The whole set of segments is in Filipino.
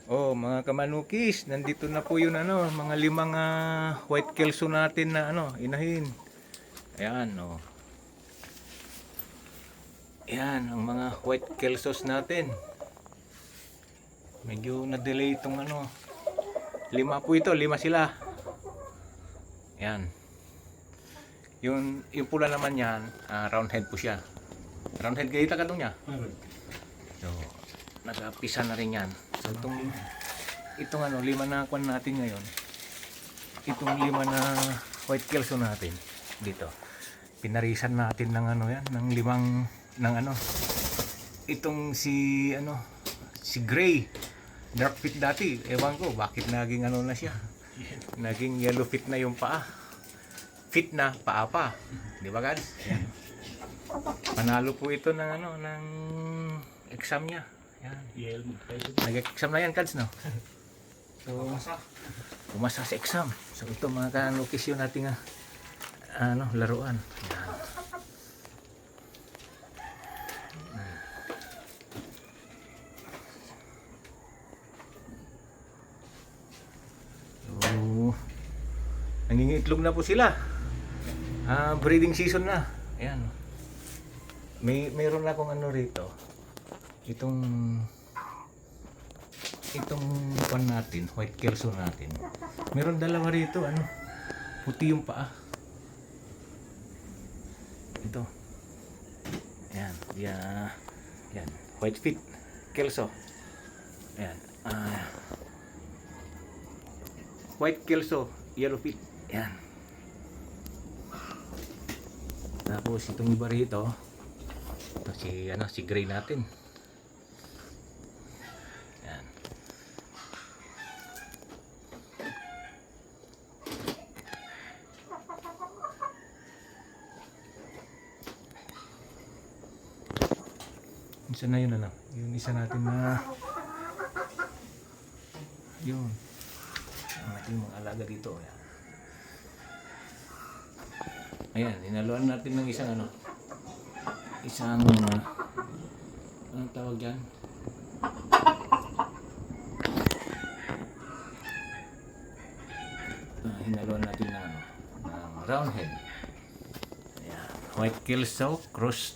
Oh, mga kamanukis, nandito na po yun mga limang white kelso natin na inahin. Ayan, oh. Ayan, ang mga white kelsos natin. Medyo na-delay itong lima po ito, lima sila. Ayan. Yung pula naman yan, round head po siya. Round head gayita ka niya. So, nag-apisa na rin yan. So, itong lima na kwan natin ngayon. Itong lima na white kelso natin dito. Pinarisan natin ng yan, ng limang itong si gray dark fit dati. Ewan ko bakit naging na siya. Naging yellow fit na yung paa. Fit na paa pa. Di ba, guys? Panalo po ito ng ng exam niya. Yan. Nag-exam na yan, Kads, no? So, pumasa sa exam. So, ito mga kanukis yun nating laruan. Yan. So, nangingitlog na po sila. Breeding season na. Ayan. Mayroon na akong rito. Itong pan natin, white kelso natin. Meron dalawa rito, puti yung paa. Ito. Ayan, yan, white fit kelso. Ayan. White kelso, yellow fit. Ayan. Tapos itong iba rito, ito si gray natin. Yan. Isa na yun yung isa natin na yun. Ang ating mga alaga dito. Ayan, hinaluan natin ng isang anong tawag dyan? Hinaluan natin ng round head. Ayan, white kelso, cross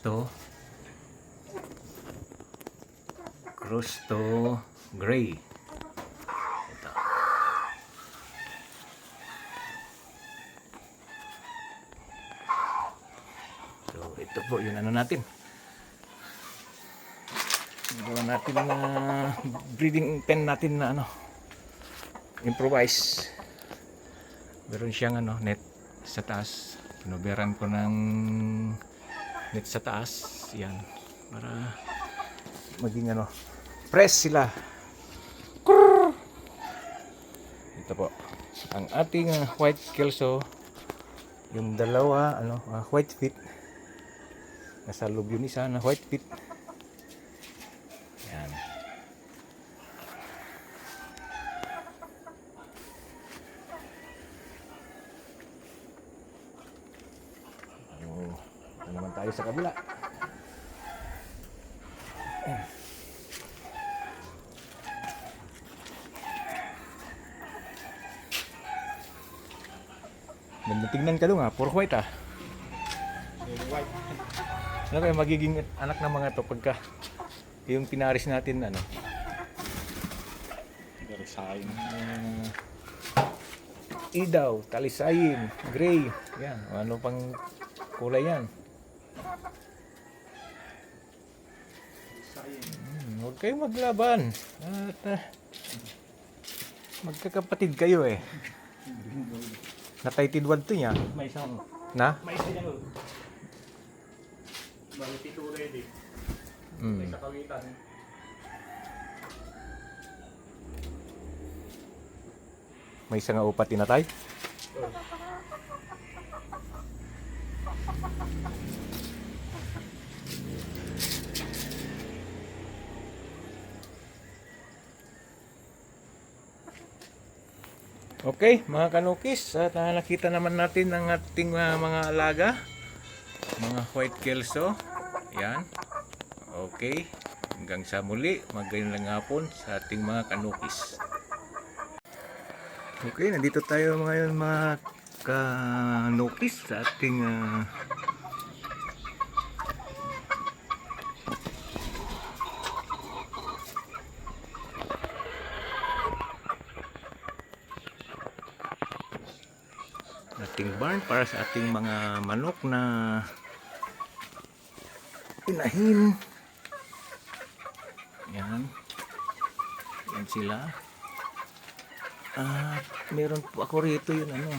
to gray. Ito. So, ito po yung natin. Gawa natin na breeding pen natin na improvise. Meron siyang net sa taas. Kinuberan ko ng net sa taas. Yan. Para maging press sila. Ito po. Ang ating white kelso, yung dalawa white fit. Nasa loob yun isa na white fit. Yan. Ito naman tayo sa kabila. Tingnan ka doon puro white white. Ano kaya magiging anak ng mga to pagka yung pinaris natin talisayin, idaw, talisayin, gray, yan, ano pang kulay yan. Huwag kayong maglaban at magkakapatid kayo natay tidwad to niya. May isang May isa niya bali tito ready. May sa kawitan. May isa nga upat tinatay. Okay, mga kanukis, at nakita naman natin ang ating mga alaga, mga white kelso. Yan. Okay. Hanggang sa muli, magandang hapon sa ating mga kanukis. Okay, nandito tayo ngayon mga kanukis sa ating barn para sa ating mga manok na inahin. Yan. Yan sila. At meron po ako rito yung ang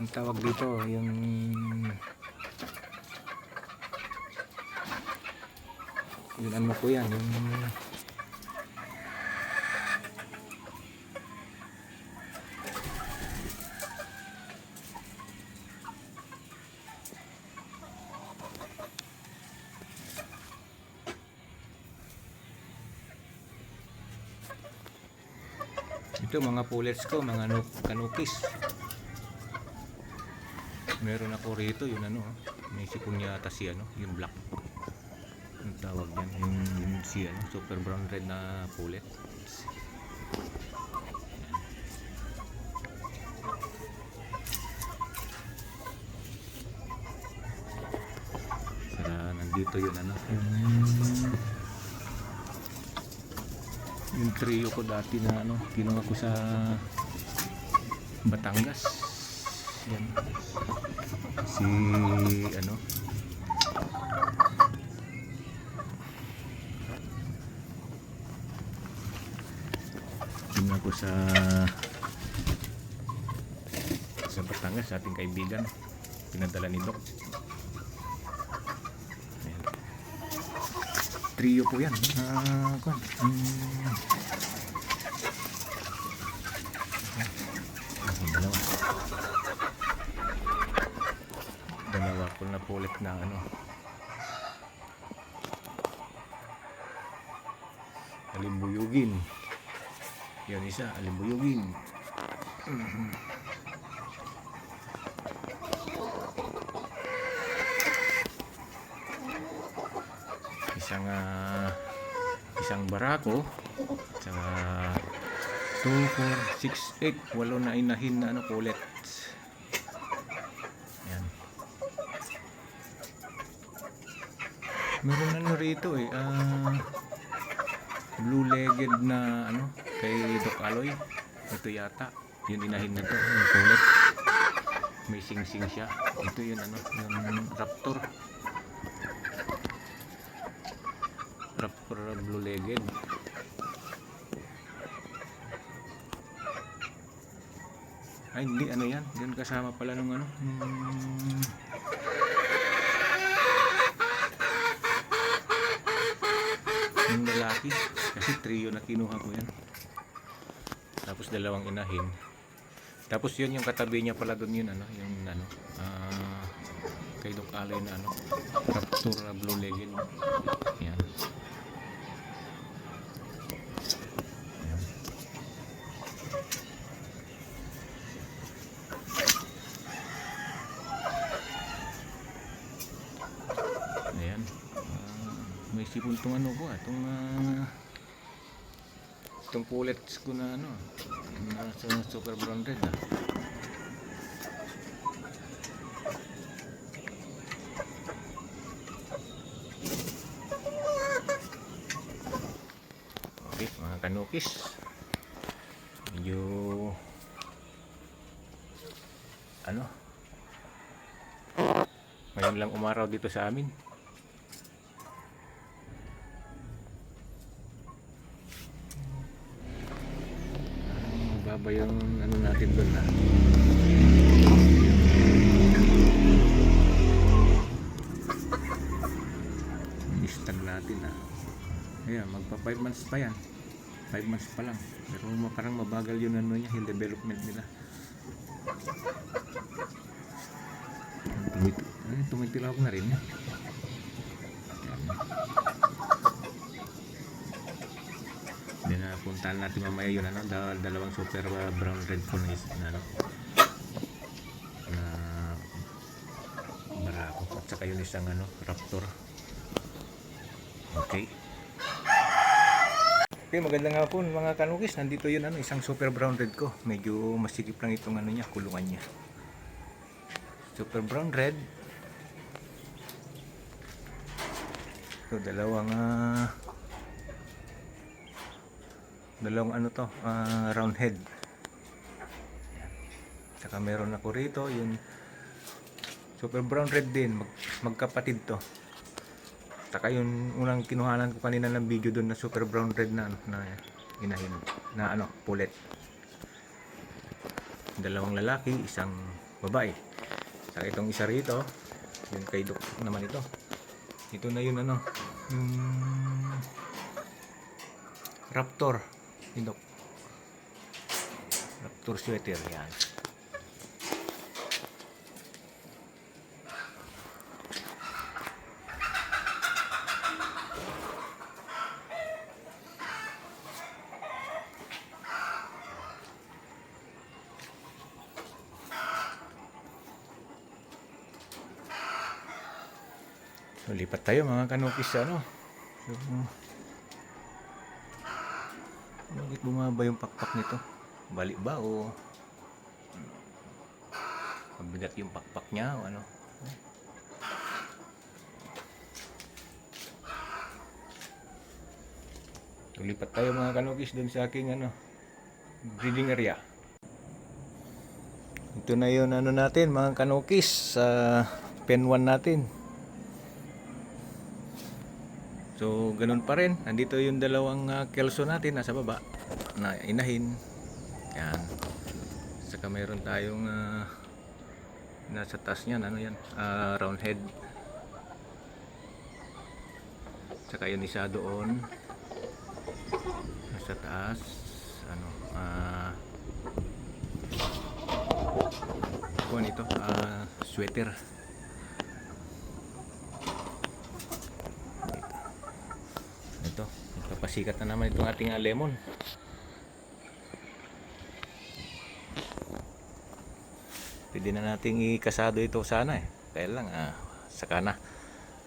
tawag dito, yung ano po yan, ito mga pullets ko, mga kanukis. Meron ako rito yung may sipon yata si yung black. Ang tawag yan, yung si super brown red na pullet. Saka nandito yun yung trio ko dati na kinuha ko sa Batangas. Yan. Si kinuha ko sa Batangas sa ating kaibigan. Pinadala ni Doc. Trio po yan. Dalawa ko na pulit na alimbuyugin. Yan isa, alimbuyugin. Isang barako, saka 2, 4, 6, 8, 8 na inahin na pullets. Yan. Meron rito blue-legged na kay Doc Aloy. Ito yata yung inahin na to, yung pullet. May sing-sing siya. Ito yung yung raptor blue-legged. Ay hindi, yan yun kasama pala nung yung lalaki, kasi trio na kinuha ko yan, tapos dalawang inahin, tapos yun yung katabi niya pala doon yung kay Doc Aloy na raptor blue-legged. Yan. Ayan. May sipon tong ko itong pullets ko na sa super brown red Okay, mga kanukis, medyo ngayon lang umaraw dito sa amin. Mababa yung natin doon stag natin ayan, magpa 5 months pa yan, 5 months pa lang, pero parang mabagal yung yung development nila. Tumitilawak na rin. Then puntahan natin mamaya yun dalawang super brown red po na barako. Saka yun isang ano, Raptor. Okay. Okay, magandang hapon mga kanukis. Nandito yun ano, isang super brown red ko. Medyo masikip lang itong ano niya, kulungan niya. Super brown red. So dalawang ano to, round head. Saka meron ako rito yung super brown red din, magkapatid to. Saka yung unang kinuhanan ko kanina ng video doon na super brown red na inahin na ano, pulet. Dalawang lalaki, isang babae. Saka itong isa rito, yung kay Dok naman ito. Ito na yun ano, Raptor, yung Dok. Raptor sweater, yan. So, lipat tayo mga kanukis sa ano. So, bakit bumaba yung pakpak nito? Balik ba o mabigat yung pakpak niya o ano? So, lipat tayo mga kanukis dun sa aking ano, breeding area. Ito na yun ano natin mga kanukis sa pen 1 natin. So, ganun pa rin. Nandito yung dalawang kelso natin nasa baba na inahin. Yan. Saka mayroon tayong nasa taas niyan. Ano yan? Round head. Saka yung isa doon. Nasa taas. Ano? Kuwan ito? Sweater. Ito, nagpapasikat na naman itong ating lemon. Pwede na nating ikasado ito sana eh. Kaya lang, saka na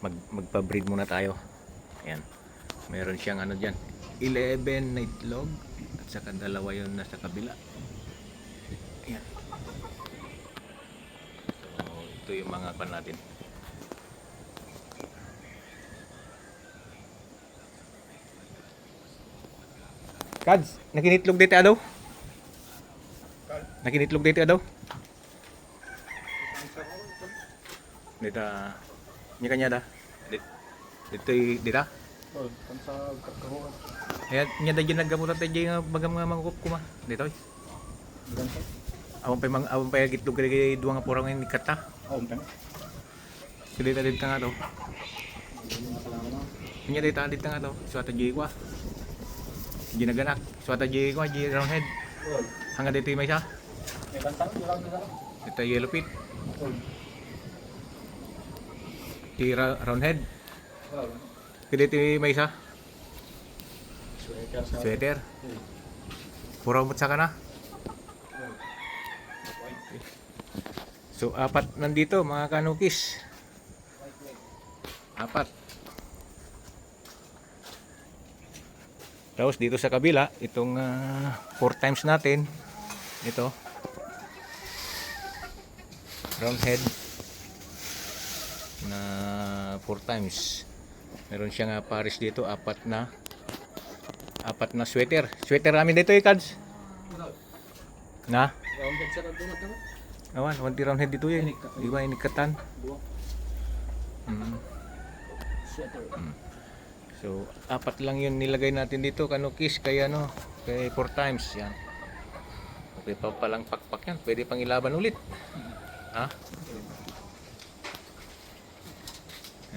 magpa-breed muna tayo. Ayan. Meron siyang ano dyan, 11 na itlog at saka dalawa yun nasa kabila. Ayan. So, ito yung mga pan natin. Kads, nakinitlog dito adaw? Nakinitlog dito adaw? Dito, niya kanya da? Dito, dito? Oh, kan sa kakahuan. Ayan, niya da dyan naggamutan tayo dyan bagam nga mangkup kuma. Dito, Bilang ka? awang pa gitlog kaya duwa nga purang yung kata. Oh, kan. Dito nga to. Niya dito nga to. Suwata dyan kwa. Ginaganak. Suwata dyan kwa, dyan round head. Oh, Hanggang dito yung may isa. may bantang bilang ka. Ito yung yellow pit. Oh. Tira round head. Oh. Kaya dito yung may isa. Sweater sa. Sweater. Puro mo sa kana. So, apat nandito mga kanukis. Apat. Tapos dito sa kabila, itong 4 times natin. Ito. Round head. Na 4 times. Meron siyang pares dito, apat na sweater. Sweater namin dito Kads. Na? Round head sa doon na. Awan, one round head dito yan. Di ba inikatan? Sweater. So, apat lang yun nilagay natin dito kanukis kaya no, kaya 4 times yan. Okay pa palang pakpak yan. Pwede pang ilaban ulit. Ha?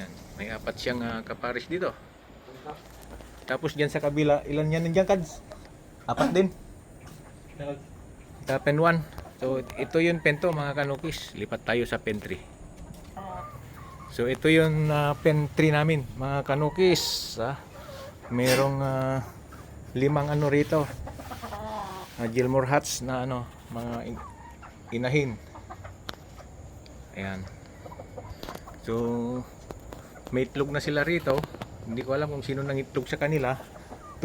Yan. May apat siyang kapares dito. Tapos dyan sa kabila, ilan yan nandiyan Kads? Apat din. Pen 1. So, ito yung pen to mga kanukis. Lipat tayo sa pen 3. So ito yung pen 3 namin mga kanukis. Merong 5 ano rito. Gilmore hats na ano, mga inahin. Ayan. So, may itlog na sila rito. Hindi ko alam kung sino nang itlog sa kanila. 2,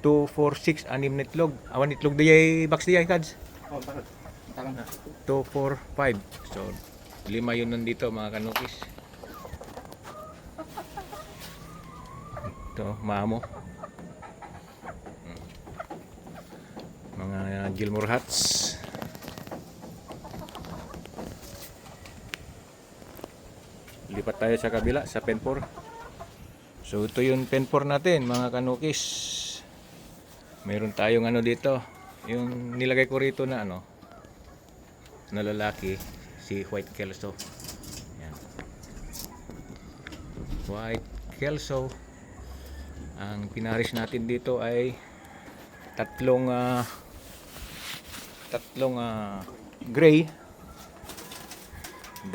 4, 6, 6 na itlog. Awan itlog di box di ay kads. Oh, takot. Takot na. 2, 4, 5. So, 5 yun nandito mga kanukis. Ito, mamo. Mga Gilmore hats. Lipat tayo sa kabila, sa pen 4. So ito yung pen 4 natin mga kanukis. Mayroon tayong ano dito, yung nilagay ko rito na ano, na lalaki, si White Kelso. Yan. White Kelso. Ang pinaris natin dito ay tatlong gray,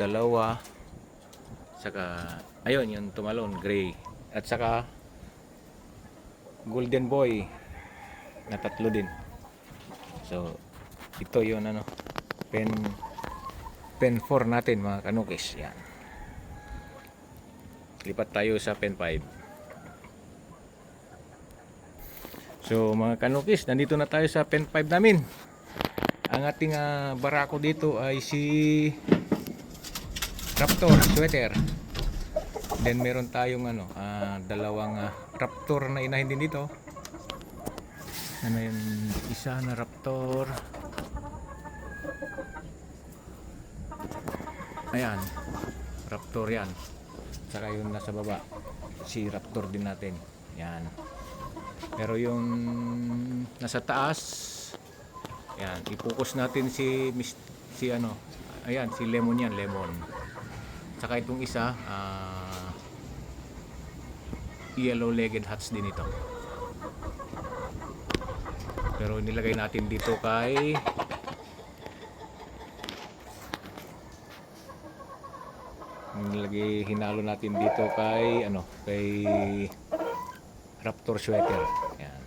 dalawa, saka ayun yung tumalon gray, at saka golden boy na tatlo din. So ito yun ano, pen 4 natin mga kanukis. Yan, lipat tayo sa pen 5. So mga kanukis, nandito na tayo sa pen 5 namin. Ang ating barako dito ay si Raptor sweater. Then meron tayong ano, dalawang Raptor na inahin din dito. Ano yung isa na Raptor? Ayan, Raptor yan. Saka yung nasa baba, si Raptor din natin. Yan. Pero yung nasa taas, yan, i-focus natin si ano, ayan, si Lemon yan, Lemon. Saka itong isa, yellow-legged hats din ito. Pero nilagay natin dito kay hinalo natin dito kay ano, kay Raptor sweater. Yan.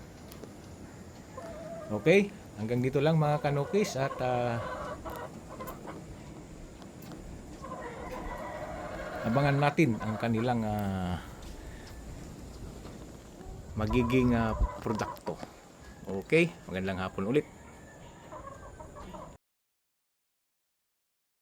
Okay, hanggang dito lang mga kanukis, at abangan natin ang kanilang magiging produkto. Okay, magandang hapon ulit.